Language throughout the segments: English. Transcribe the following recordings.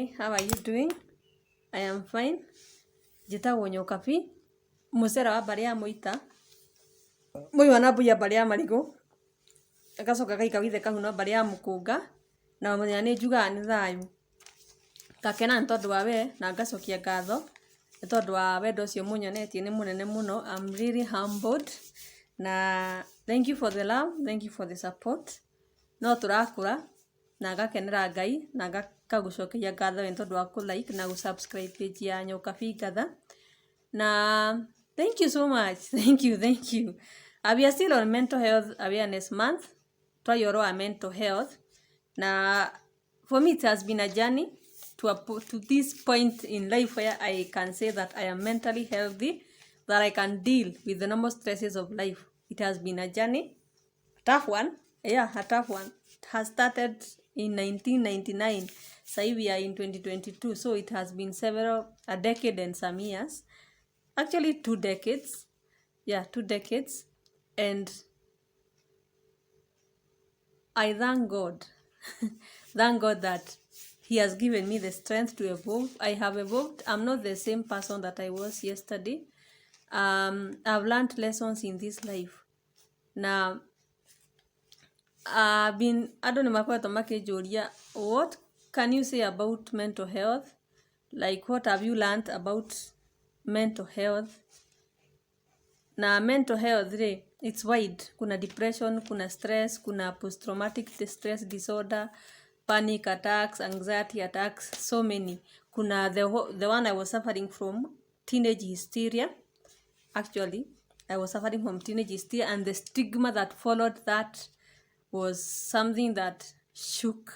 Hi, how are you doing? I am fine. Njĩtagwo Nyokabi, mũcera wa mbari ya mũita, mũiwa na mbuya mbari ya marigũ, gacoka gaikawithe kahuna mbari ya mũkũnga, na mũthenya nĩ njugaga nĩ thayũ. Ngakena nĩ tondũ wa we, na ngacokia ngatho, nĩ tondũ wa wendo ũcio mũnyonetie nĩ mũnene mũno. I'm really humbled. Na thank you for the love, thank you for the support. No tũrakũra, na ngakenera Ngai, na ngagũcokeria ngatho nĩ tondũ wa kũ-like na gũ-subscribe page ya Nyokabi Ngatha. Na thank you so much. Thank you. We are still on Mental Health Awareness Month. Twayoroa mental health. Na for me it has been a journey to this point in life where I can say that I am mentally healthy, that I can deal with the normal stresses of life. It has been a journey. Tough one. Yeah, a tough one. It has started in 1999. So we are in 2022. So it has been a decade and some years. Actually 2 decades. Yeah, 2 decades. And I thank God. Thank God that He has given me the strength to evolve. I have evolved. I'm not the same person that I was yesterday. I've learned lessons in this life. Now, andũ nĩ makoretwo makĩnjũria, what can you say about mental health? Like, what have you learned about mental health? Na mental health it's wide. Kuna depression, kuna stress, kuna post-traumatic stress disorder, panic attacks, anxiety attacks, so many. Kuna the one I was suffering from, teenage hysteria. Actually, I was suffering from teenage hysteria, and the stigma that followed that was something that shook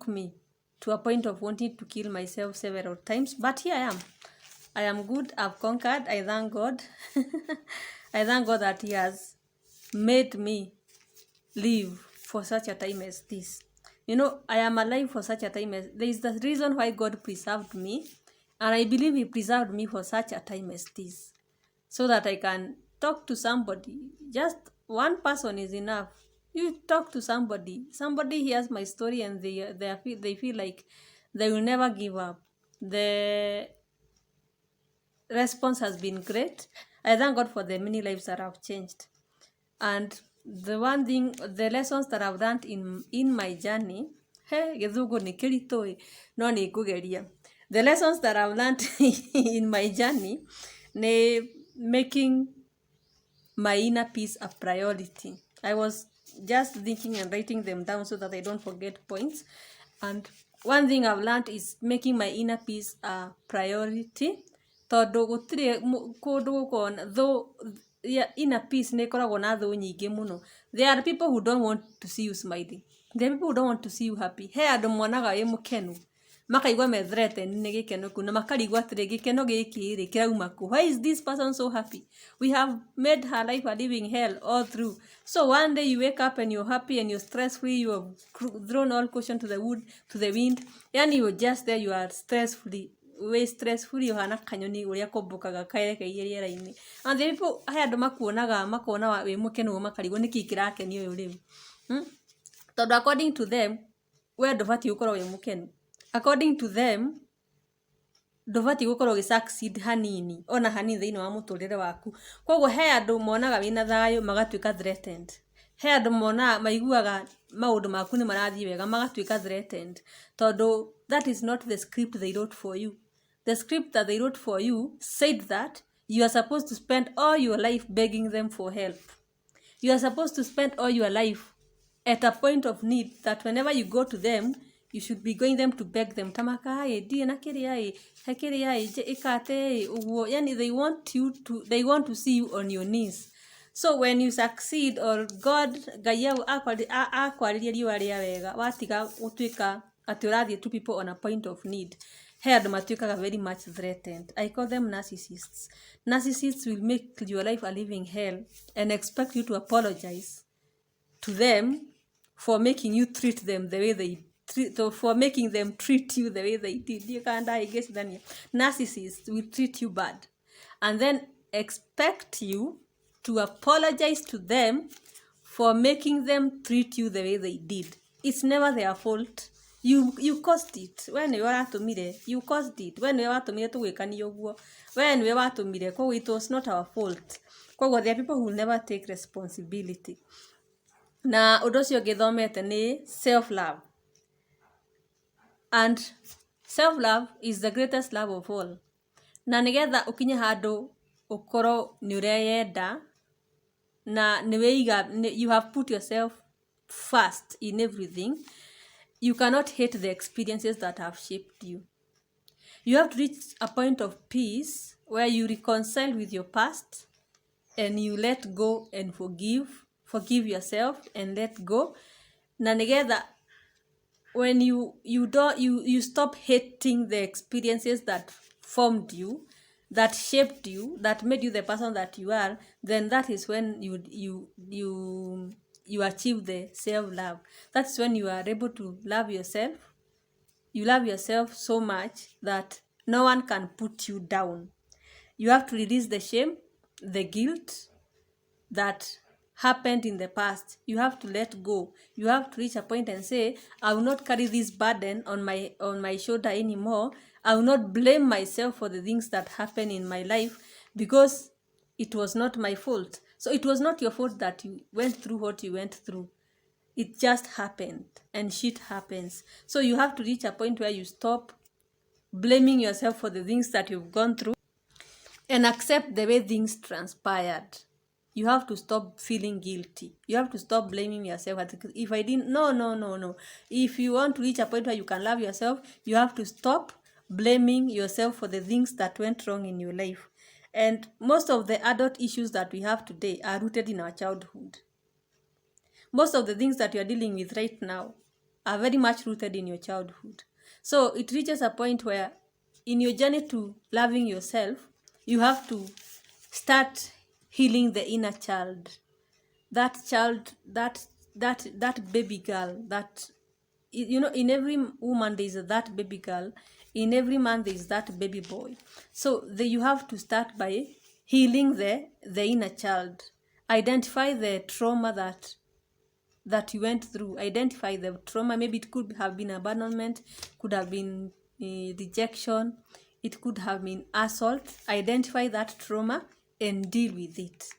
me to a point of wanting to kill myself several times. But here I am. I am good. I've conquered. I thank God. I thank God that He has made me live for such a time as this. You know, I am alive for such a time as there is the reason why God preserved me, and I believe He preserved me for such a time as this, so that I can talk to somebody. Just one person is enough. You talk to somebody. Somebody hears my story and they feel like they will never give up. The response has been great. I thank God for the many lives that have changed. And the one thing, the lessons that I've learned in my journey, gĩthũngũ nĩ kĩritũ no nĩ ngũgeria. The lessons that I've learned in my journey nĩ making my inner peace a priority. I was just thinking and writing them down so that I don't forget points. And one thing I've learned is making my inner peace a priority. Tondũ gũtirĩ kũndũ gũkorwo, though inner peace nĩ ĩkoragwo na thũ nyingĩ mũno. There are people who don't want to see you smiling. There are people who don't want to see you happy. He andũ monaga wĩ mũkenu, makaigua me threatened nĩ gĩkeno kĩu, na makarigwo atĩrĩ gĩkeno gĩkĩ kĩrauma kũ? Why is this person so happy? We have made her life a living hell all through. So one day you wake up and you're happy and you're stress free, you have thrown all caution to the wind, and you're just there, you are stress free. We stress free, ũhana kanyoni ũrĩa kombũkaga kaerekeire rĩera-inĩ. And the people, he andũ makona wĩ mũkenu makarigwo nĩkĩ kĩrakenia ũyũ rĩu. Tondũ according to them, we ndũbatiĩ gũkorwo wĩ mũkenu. According to them, ndũbatiĩ gũkorwo succeed hanini, ona hanini thĩinĩ wa mũtũrĩre waku. Koguo he andũ monaga wĩna thayũ magatuĩka threatened. He andũ monaga maiguaga maũndũ maku nĩ marathiĩ wega magatuĩka threatened. Tondũ that is not the script they wrote for you. The script that they wrote for you said that you are supposed to spend all your life begging them for help. You are supposed to spend all your life at a point of need that whenever you go to them, you should be going them to beg them. Tamaka die na kiria hekiria ikate uguo. Yani they want to see you on your knees. So when you succeed, or God gayau akwariria riwa ria wega, watiga utuika ati ũrathiĩ to people on a point of need, he andũ matuĩkaga very much threatened. I call them narcissists. Narcissists will make your life a living hell and expect you to apologize to them for making you treat them the way they for making them treat you the way they did. Narcissists will treat you bad and then expect you to apologize to them for making them treat you the way they did. It's never their fault. You caused it. We nĩwe waratũmire. You caused it. We nĩwe watũmire tũgwĩkanie ũguo. We nĩwe watũmire. Koguo it was not our fault. Koguo there are people who will never take responsibility. Na ũndũ ũcio ũngĩ thomete nĩ self-love. And self-love is the greatest love of all. Na nĩgetha ũkinye handũ ũkorwo nĩ ũreyenda na you have put yourself first in everything, you cannot hate the experiences that have shaped you. You have to reach a point of peace where you reconcile with your past and you let go and forgive yourself and let go. Na nĩgetha when you stop hating the experiences that formed you, that shaped you, that made you the person that you are, then that is when you achieve the self-love. That's when you are able to love yourself. You love yourself so much that no one can put you down. You have to release the shame, the guilt that happened in the past. You have to let go. You have to reach a point and say, I will not carry this burden on my shoulder anymore. I will not blame myself for the things that happen in my life because it was not my fault. So it was not your fault that you went through what you went through. It just happened and shit happens. So you have to reach a point where you stop blaming yourself for the things that you've gone through and accept the way things transpired. You have to stop feeling guilty. You have to stop blaming yourself. If I didn't, no. If you want to reach a point where you can love yourself, you have to stop blaming yourself for the things that went wrong in your life. And most of the adult issues that we have today are rooted in our childhood. Most of the things that you are dealing with right now are very much rooted in your childhood. So it reaches a point where in your journey to loving yourself, you have to start healing the inner child. That child, that baby girl, that, in every woman there is that baby girl, in every man there is that baby boy. So you have to start by healing the inner child. Identify the trauma that you went through. Identify the trauma. Maybe it could have been abandonment, could have been rejection, it could have been assault. Identify that trauma and deal with it.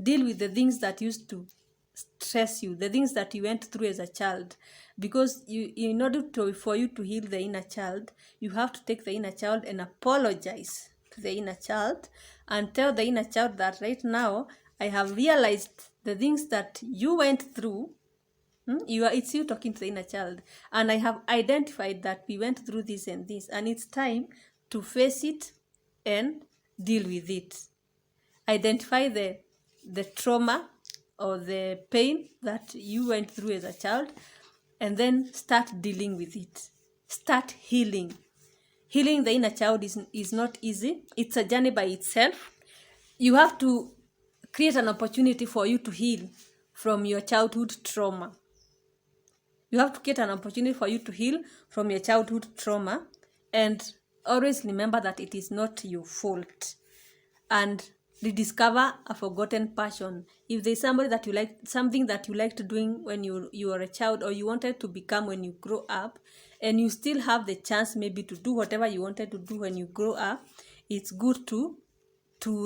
Deal with the things that used to stress you, the things that you went through as a child. Because in order for you to heal the inner child, you have to take the inner child and apologize to the inner child and tell the inner child that right now I have realized the things that you went through. It's you talking to the inner child, and I have identified that we went through this and this, and it's time to face it and deal with it. Identify the trauma or the pain that you went through as a child, and then start dealing with it. Start healing. Healing the inner child is not easy. It's a journey by itself. You have to create an opportunity for you to heal from your childhood trauma. You have to create an opportunity for you to heal from your childhood trauma, and always remember that it is not your fault. And rediscover a forgotten passion. If there's somebody that you like, something that you liked doing when you were a child, or you wanted to become when you grow up, and you still have the chance maybe to do whatever you wanted to do when you grow up, it's good to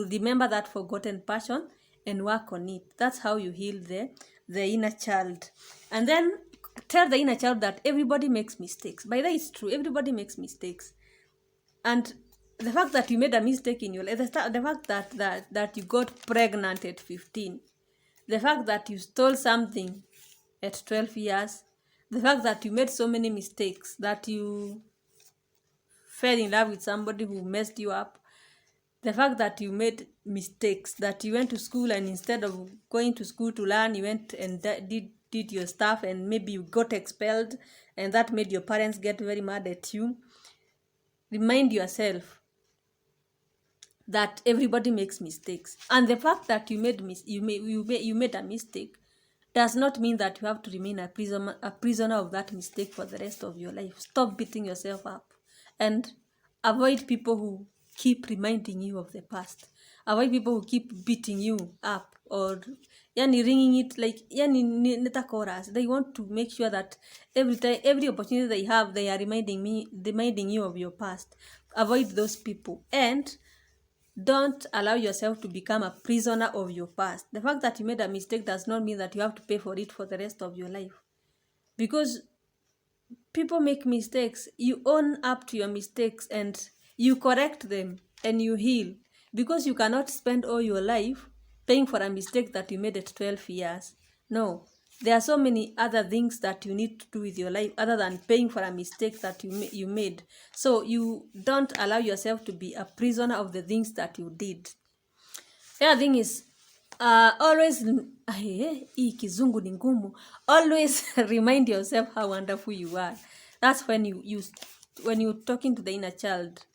remember that forgotten passion and work on it. That's how you heal the inner child. And then tell the inner child that everybody makes mistakes. By that, it's true. Everybody makes mistakes. And the fact that you made a mistake in your life, the fact that you got pregnant at 15, the fact that you stole something at 12 years, the fact that you made so many mistakes, that you fell in love with somebody who messed you up, the fact that you made mistakes, that you went to school and instead of going to school to learn, you went and did your stuff, and maybe you got expelled, and that made your parents get very mad at you. Remind yourself that everybody makes mistakes, and the fact that you made a mistake does not mean that you have to remain a prisoner of that mistake for the rest of your life. Stop beating yourself up and avoid people who keep reminding you of the past. Avoid people who keep beating you up or yani ringing it like yani nita chorus. They want to make sure that every time, every opportunity they have, they are reminding you of your past. Avoid those people and don't allow yourself to become a prisoner of your past. The fact that you made a mistake does not mean that you have to pay for it for the rest of your life, because people make mistakes. You own up to your mistakes and you correct them and you heal, because you cannot spend all your life paying for a mistake that you made at 12 years. No, there are so many other things that you need to do with your life other than paying for a mistake that you made. So you don't allow yourself to be a prisoner of the things that you did. The other thing is, always hii kizungu ni ngumu. Always remind yourself how wonderful you are. That's when when you're talking to the inner child,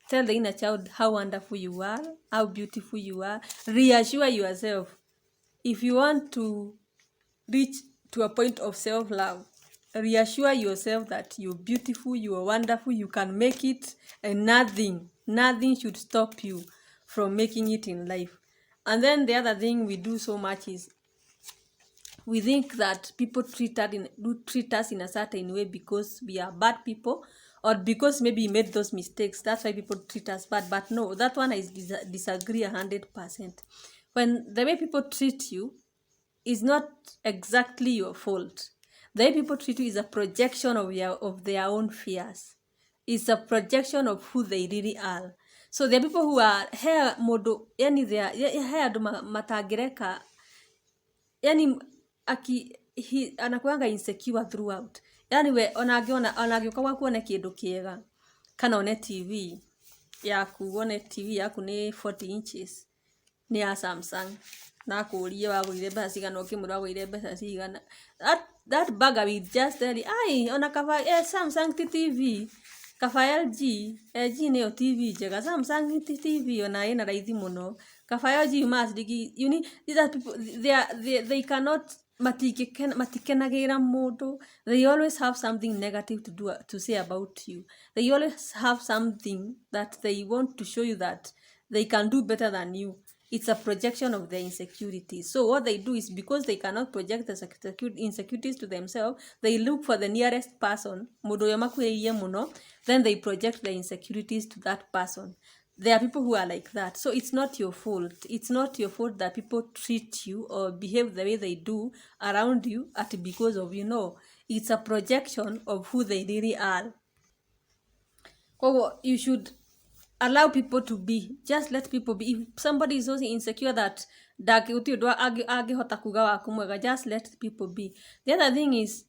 tell the inner child how wonderful you are, how beautiful you are. Reassure yourself. If you want to reach to a point of self-love, reassure yourself that you're beautiful, you are wonderful, you can make it, and nothing should stop you from making it in life. And then the other thing we do so much is we think that people treat us in a certain way because we are bad people, or because maybe we made those mistakes. That's why people treat us bad. But no, that one is disagree 100%. When the way people treat you is not exactly your fault. The way people treat you is a projection of their own fears. It's a projection of who they really are. So there are people who are hair modo, yani they are hair matagireka, yani anakuanga insecure throughout. Yani we onagioka gwaku one kindu kiega, kana one TV yaku ni 40 inches ni ya Samsung, na kuurie wagurire mbeca cigana, ukimwira wagurire mbeca cigana, that bagger will just tell you, ai ona kaba Samsung ti TV, kaba LG niyo TV njega, Samsung ti TV ona ina raithi muno, kaba LG masrigi, you need, these are people, they cannot matikenagira mundu. They always have something negative to say about you. They always have something that they want to show you that they can do better than you. It's a projection of their insecurities. So what they do is, because they cannot project the insecurities to themselves, they look for the nearest person, then they project the insecurities to that person. There are people who are like that. So it's not your fault. It's not your fault that people treat you or behave the way they do around you because of It's a projection of who they really are. You should allow people to be. Just let people be. If somebody is so insecure that just let people be. The other thing is,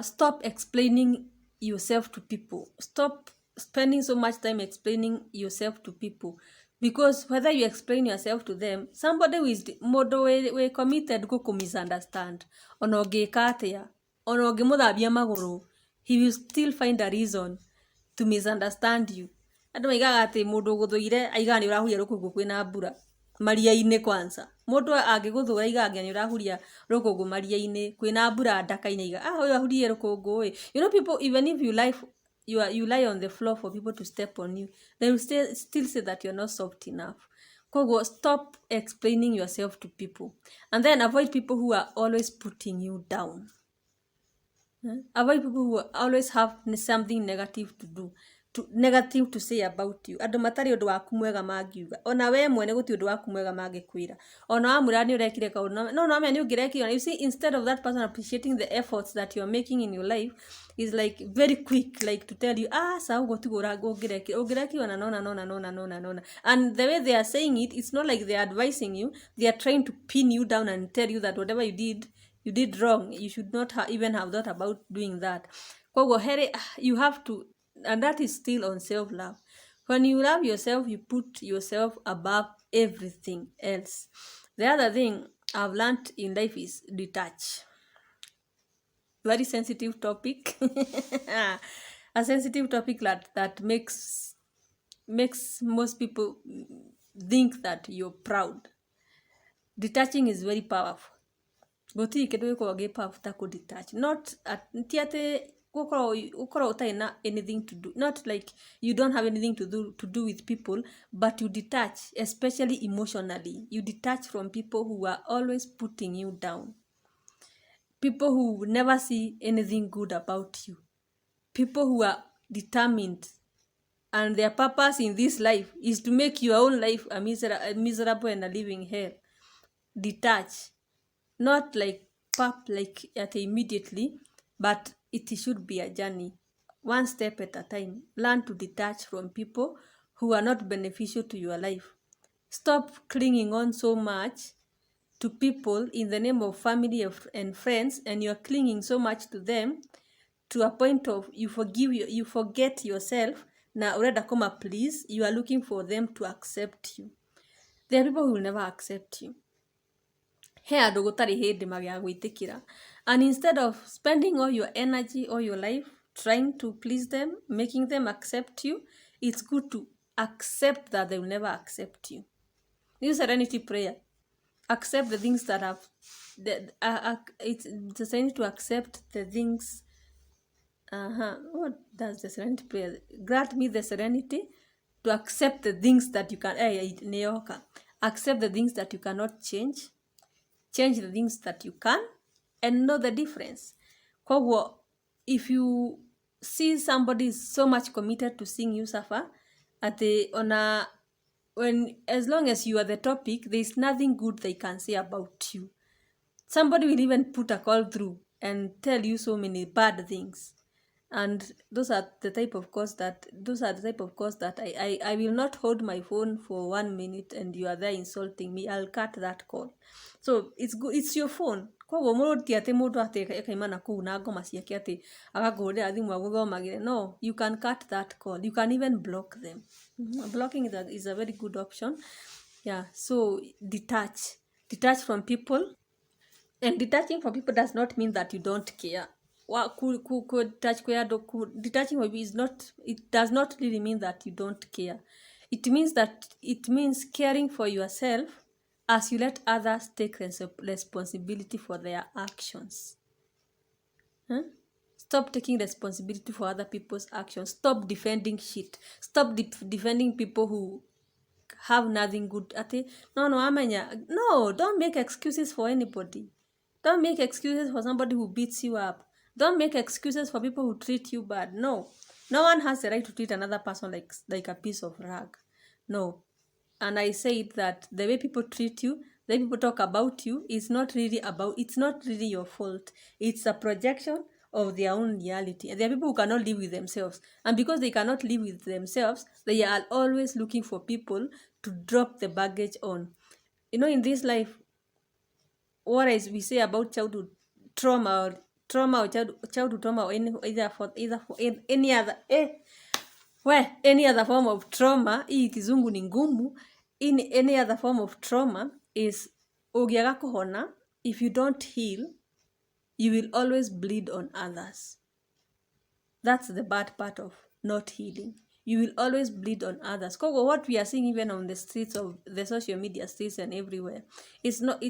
stop explaining yourself to people. Stop spending so much time explaining yourself to people, because whether you explain yourself to them, somebody who is we committed go misunderstand ona ungika atia, ona ungimuthambia maguru, he will still find a reason to misunderstand you. Andu maigaga ati mundu guthuire aigaga ni urahuria rukungu kwina mbura maria-ini. Kwanza mundu angiguthura aigaga ni urahuria rukungu maria-ini kwina mbura ndaka-ini, aiga uyu ahurie rukungu. People, even if you lie on the floor for people to step on you, they will still say that you're not soft enough. Stop explaining yourself to people, and then avoid people who are always putting you down. Avoid people who always have something negative to say about you. Andu matari undu waku mwega mangiuga, ona we mwene guti undu waku mwega mangikwira, ona amura ni urekire kaundu no ni ungirekire. You see, instead of that person appreciating the efforts that you are making in your life, is like very quick, like to tell you, sa ugo tigura ungirekire na no. And the way they are saying it, it's not like they are advising you. They are trying to pin you down and tell you that whatever you did wrong. You should not even have thought about doing that. You have to, and that is still on self-love. When you love yourself, you put yourself above everything else. The other thing I've learned in life is detach. Very sensitive topic. A sensitive topic that makes most people think that you're proud. Detaching is very powerful. Gutiri kindu gikoragwo gi powerful ta ku detach. Not ti ati Ukoro utai na anything to do, not like you don't have anything to do with people, but you detach, especially emotionally. You detach from people who are always putting you down, people who never see anything good about you, people who are determined and their purpose in this life is to make your own life a miserable and a living hell. Detach, not like pop like at immediately, but it should be a journey, one step at a time. Learn to detach from people who are not beneficial to your life. Stop clinging on so much to people in the name of family and friends, and you're clinging so much to them to a point of you forget yourself. Na urenda kuma please, you are looking for them to accept you. There are people who will never accept you. He andũ gũtarĩ hĩndĩ magĩagwĩtĩkĩra, and instead of spending all your energy, all your life trying to please them, making them accept you, it's good to accept that they will never accept you. This serenity prayer, accept the things that have it's the serenity to accept the things. What does the serenity prayer? Grant me the serenity to accept the things that you can accept the things that you cannot change the things that you can, and know the difference. Kwa if you see somebody is so much committed to seeing you suffer, as long as you are the topic, there is nothing good they can say about you. Somebody will even put a call through and tell you so many bad things. And those are the type of calls that I will not hold my phone for 1 minute and you are there insulting me. I'll cut that call. So it's good, it's your phone. Koguo mũrũti atĩ mũndũ atĩ ekaimana kũu na ngoma ciake atĩ agakũhũrĩra thimũ agũthomagĩre. No, you can cut that call. You can even block them. Blocking is a very good option. Yeah, so detach from people. And detaching from people does not mean that you don't care. Detaching from you it does not really mean that you don't care. It means caring for yourself as you let others take responsibility for their actions. Stop taking responsibility for other people's actions. Stop defending shit. Stop defending people who have nothing good. No, don't make excuses for anybody. Don't make excuses for somebody who beats you up. Don't make excuses for people who treat you bad. No one has the right to treat another person like a piece of rag. No. And I said that the way people treat you, the way people talk about you, it's not really your fault. It's a projection of their own reality. And there are people who cannot live with themselves. And because they cannot live with themselves, they are always looking for people to drop the baggage on. In this life, what is we say about childhood trauma or childhood trauma, or any other any other form of trauma, hii kizungu ni ngumu. In any other form of trauma is ugiaga kuhona, if you don't heal, you will always bleed on others. That's the bad part of not healing. You will always bleed on others. What we are seeing even on the streets of the social media streets and everywhere, it's not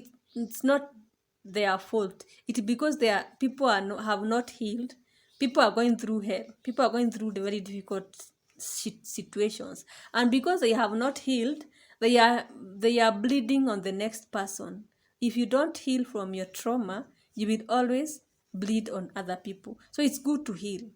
their fault. It's because people have not healed. People are going through hell. People are going through the very difficult situations, and because they have not healed, they are bleeding on the next person. If you don't heal from your trauma, you will always bleed on other people. So it's good to heal.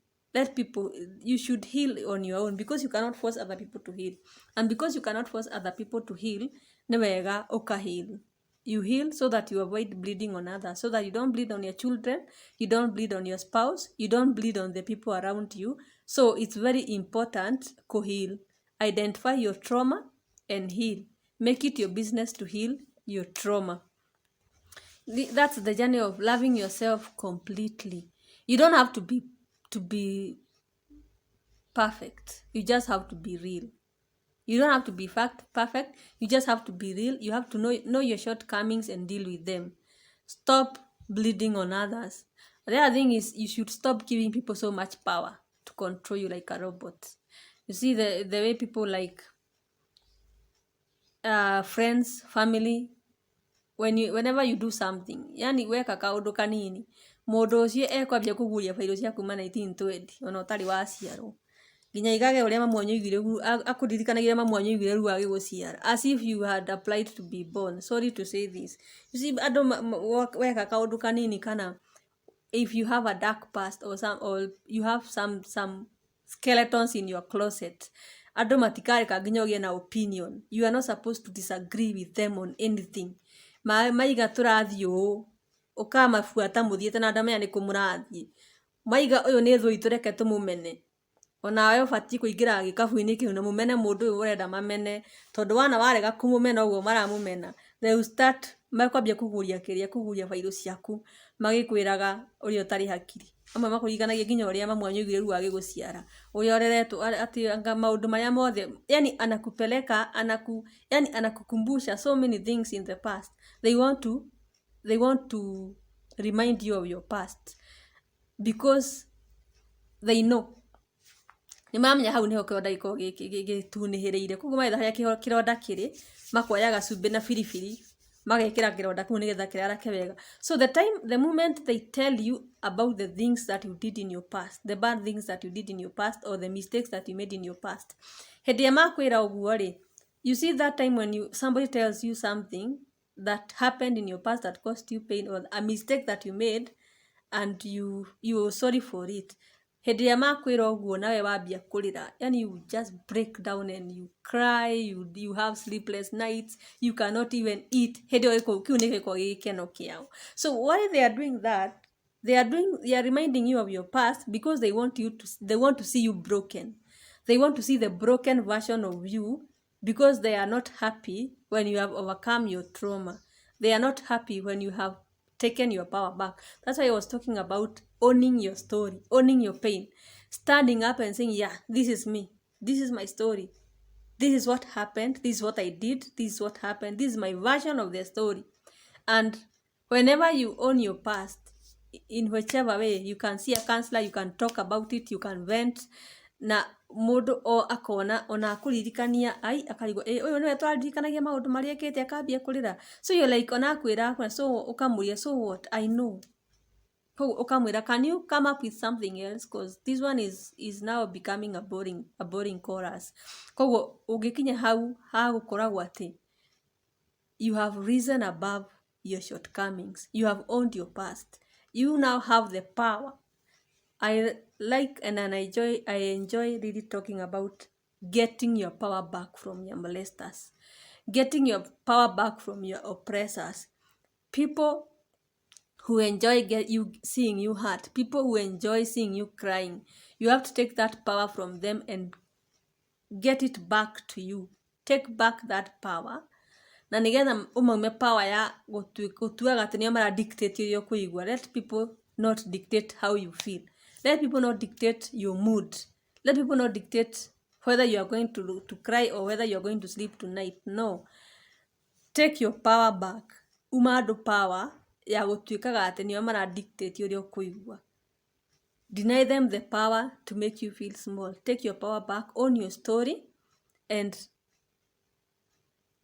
You should heal on your own, because you cannot force other people to heal. And because you cannot force other people to heal, newega oka heal. You heal so that you avoid bleeding on others, so that you don't bleed on your children, you don't bleed on your spouse, you don't bleed on the people around you. So it's very important to heal. Identify your trauma and heal. Make it your business to heal your trauma. That's the journey of loving yourself completely. You don't have to be perfect. You just have to be real. You don't have to be perfect. You just have to be real. You have to know your shortcomings and deal with them. Stop bleeding on others. The other thing is, you should stop giving people so much power to control you like a robot. You see the way people like friends, family, whenever you do something, yani weka kaondo kanini, Mũndũ ũcio ekwambia kũguria failo cia kuma 1920 ona ũtarĩ waciarwo nginya igage ũrĩa mamu wanyu oigire akũririkanagia mamu wanyu oigire rĩu agĩgũciara as if you had applied to be born. Sorry to say this. You see, andũ weka kaũndũ kanini kana if you have a dark past or you have some skeletons in your closet, andũ matikareka nginya ũgĩe na opinion. You are not supposed to disagree with them on anything. Maiga tũrathiĩ ũũ ũkamabuata mũthiĩte na ndamenya nĩ kũmũrathiĩ. Maiga ũyũ nĩ thũ itũ reke tũmũmene. Onawe ũbatiĩ kũingĩra gĩkabũ-inĩ kĩu na mũmene mũndũ ũyũ ũrenda mamene, tondũ wana warega kũmũmena ũguo maramũmena, they will start mekwambia kũguria failo ciaku magĩkwĩraga ũrĩa ũtarĩ hakiri. Amwe makũririkanagia nginya ũrĩa mamu wanyu oigire rĩu agĩgũciara, ũrĩa ũreretwo atĩ maũndũ marĩa mothe, yani anakupeleka yani anakukumbusha so many things in the past. They want to remind you of your past because they know nĩ mamenya hau nĩho kĩronda gĩkoragwo gĩtunĩhĩrĩire, koguo magetha harĩa kĩronda kĩrĩ makoya gacumbĩ na biribiri magekĩra kĩronda kĩu nĩgetha kĩrarake wega. So the moment they tell you about the things that you did in your past, the bad things that you did in your past or the mistakes that you made in your past, hĩndĩ ĩrĩa makwĩra ũguo rĩ, you see that time when somebody tells you something that happened in your past that caused you pain or a mistake that you made and you were sorry for it. Hĩndĩ ĩrĩa makwĩra ũguo nawe wambia kũrĩra, yani you just break down and you cry, you have sleepless nights, you cannot even eat. Hĩndĩ ĩyo kĩu nĩ gĩkoragwo gĩgĩkeno kĩao. So why they are doing that, they are reminding you of your past because they want to see you broken. They want to see the broken version of you because they are not happy when you have overcome your trauma. They are not happy when you have taken your power back. That's why I was talking about owning your story, owning your pain, standing up and saying, yeah, this is me, this is my story, this is what happened, this is what I did, this is what happened, this is my version of the story. And whenever you own your past, in whichever way, you can see a counselor, you can talk about it, you can vent, na mũndũ akona ona akũririkania akarigwo ũyũ nĩwe twaririkanagia maũndũ marĩa ekĩte akambia kũrĩra. So you're like ona akwĩra so ũkamũria so what, I know. Ukamwĩra, can you come up with something else, because this one is now becoming a boring chorus. Koguo ũngĩkinya hau hagũkoragwo atĩ you have risen above your shortcomings, you have owned your past, you now have the power. I like and I enjoy really talking about getting your power back from your molesters, getting your power back from your oppressors, people who enjoy seeing you hurt, people who enjoy seeing you crying. You have to take that power from them and get it back to you. Take back that power. Na nĩgetha umaume power ya gũtuaga atĩ nĩo mara dictate ũrĩa ũkũigua. Let people not dictate how you feel. Let people not dictate your mood. Let people not dictate whether you are going to cry or whether you are going to sleep tonight. No. Take your power back. Uma andũ power ya gũtuĩkaga atĩ nĩo mara dictate ũrĩa ũkũigua. Deny them the power to make you feel small. Take your power back, own your story, and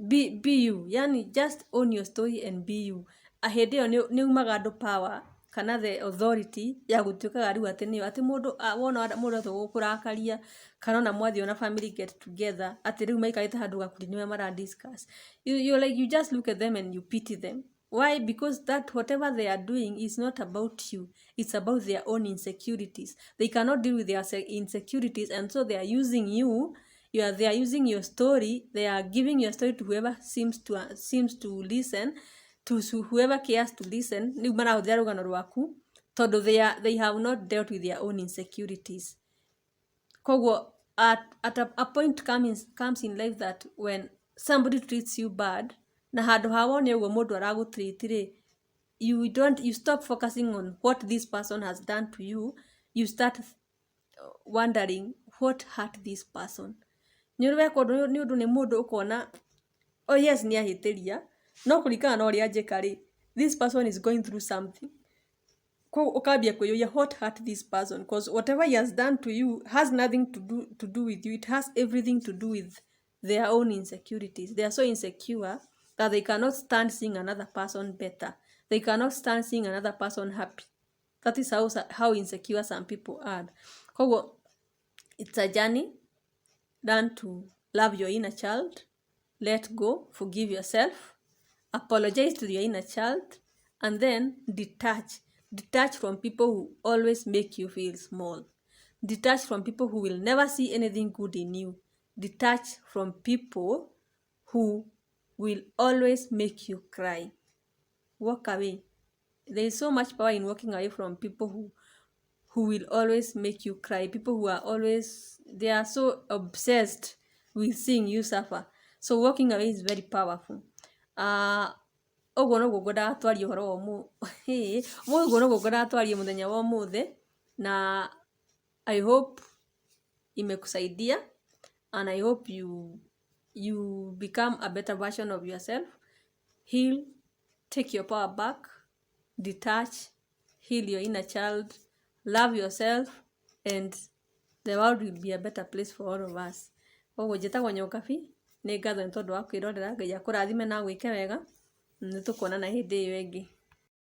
be you. Yani just own your story and be you. Ahĩndĩ ĩyo nĩ umaga andũ power kana the authority ya gũtuĩkaga rĩu atĩ nĩyo atĩ mũndũ wona mũndũ atagũkũrakaria kana ona mwathiĩ ona family get together atĩ rĩu maikarĩte handũ gakuri nĩwe mara discuss. You just look at them and you pity them. Why? Because that whatever they are doing is not about you. It's about their own insecurities. They cannot deal with their insecurities, and so they are using you. They are using your story. They are giving your story to whoever seems to listen, to whoever cares to listen. Nĩu marahũthĩra rũgano rwaku tondũ they have not dealt with their own insecurities. Koguo at a point comes in life that when somebody treats you bad, na handũ ha wone ũguo mũndũ aragũtreat rĩ, you stop focusing on what this person has done to you. You start wondering what hurt this person. Nĩ weka ũndũ nĩ ũndũ nĩ mũndũ ũkona oh yes nĩ ahĩtĩria no kũringana na ũrĩa njĩka rĩ, this person is going through something. Ukambia kwĩyũria what hurt this person, because whatever he has done to you has nothing to do with you. It has everything to do with their own insecurities. They are so insecure that they cannot stand seeing another person better. They cannot stand seeing another person happy. That is how insecure some people are. Koguo, it's a journey. Learn to love your inner child, let go, forgive yourself, apologize to your inner child, and then detach. Detach from people who always make you feel small. Detach from people who will never see anything good in you. Detach from people who will always make you cry. Walk away. There is so much power in walking away from people who will always make you cry. People who are always, they are so obsessed with seeing you suffer. So walking away is very powerful. Ũguo noguo ngwendaga ũhoro wa ũguo noguo ngwendaga mũthenya wa ũmũthĩ, na I hope imekusaidia, and I hope you become a better version of yourself. Heal, take your power back, detach, heal your inner child, love yourself, and the world will be a better place for all of us. Koguo njĩtagwo Nyokabi, nĩ ngatho nĩ tondũ wa kwĩrorera. Ngai akũrathime na gwĩke wega, nĩ tũkuonana hĩndĩ ĩyo ĩngĩ.